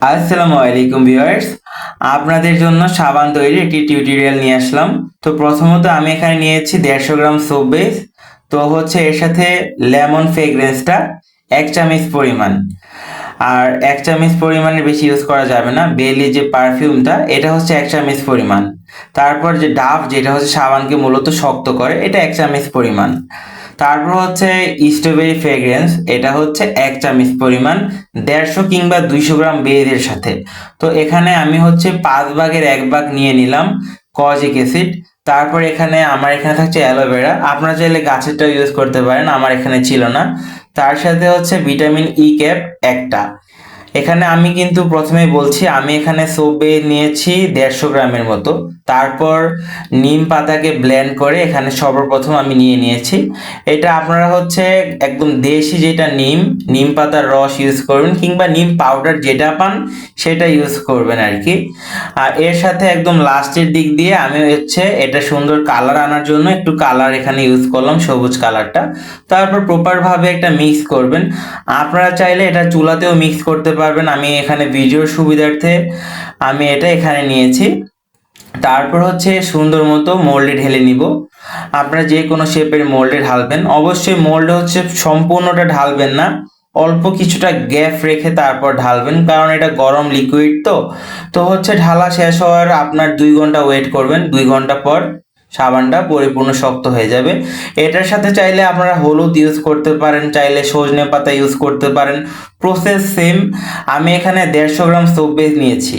আসসালামু আলাইকুম ভিউয়ার্স, আপনাদের জন্য সাবান তৈরির একটি টিউটোরিয়াল নিয়ে আসলাম। তো প্রথমত আমি এখানে নিয়েছি 150 গ্রাম সোপ বেস। তো হচ্ছে এর সাথে লেমন ফ্রেগরেন্সটা 1 চামচ পরিমাণ। আর 1 চামচ পরিমাণের বেশি ইউজ করা যাবে না। বেলি যে পারফিউমটা এটা হচ্ছে 1 চামচ পরিমাণ। তারপর যে ডাভ যেটা হচ্ছে সাবানকে মূলত শক্ত করে, এটা 1 চামচ পরিমাণ। তারপর হচ্ছে স্ট্রবেরি ফ্রেগ্রেন্স, এটা হচ্ছে 1 চামচ পরিমাণ 150 কিংবা 200 গ্রাম বেরির সাথে। তো এখানে আমি হচ্ছে 5 ভাগের 1 ভাগ নিয়ে নিলাম কজিক অ্যাসিড। তারপর আমার এখানে থাকছে অ্যালোভেরা, আপনারা চাইলে গাছেরটা ইউজ করতে পারেন, আমার এখানে ছিল না। তার সাথে হচ্ছে ভিটামিন ই ক্যাপ একটা। এখানে আমি কিন্তু প্রথমেই বলছি, আমি এখানে সোপ বেস নিয়েছি 150 গ্রামের মতো। তারপর নিম পাতাকে ব্লেন্ড করে এখানে সর্বপ্রথম আমি নিয়ে নিয়েছি। এটা আপনারা হচ্ছে একদম দেশি যেটা নিম পাতার রস ইউজ করবেন, কিংবা নিম পাউডার যেটা পান সেটা ইউজ করবেন আর কি। আর এর সাথে একদম লাস্টের দিক দিয়ে আমি হচ্ছে এটা সুন্দর কালার আনার জন্য একটু কালার এখানে ইউজ করলাম, সবুজ কালারটা। তারপর প্রপার ভাবে একটা মিক্স করবেন। আপনারা চাইলে এটা চুলাতেও মিক্স করতে পারবেন, আমি এখানে ভিডিওর সুবিধার্থে আমি এটা এখানে নিয়েছি। তারপর হচ্ছে সুন্দর মতো মোল্ডে ঢেলে নিব। আপনারা যে কোনো শেপের মোল্ডে ঢালবেন, অবশ্যই মোল্ডে হচ্ছে সম্পূর্ণটা ঢালবেন না, অল্প কিছুটা গ্যাপ রেখে তারপর ঢালবেন, কারণ এটা গরম লিকুইড। তো তো হচ্ছে ঢালা শেষ হওয়ার আপনার 2 ঘন্টা ওয়েট করবেন। 2 ঘন্টা পর সাবানটা পরিপূর্ণ শক্ত হয়ে যাবে। এটার সাথে চাইলে আপনারা হলুদ ইউজ করতে পারেন, চাইলে সজনে পাতা ইউজ করতে পারেন, প্রসেস সেম। আমি এখানে 150 গ্রাম সোপ বেস নিয়েছি।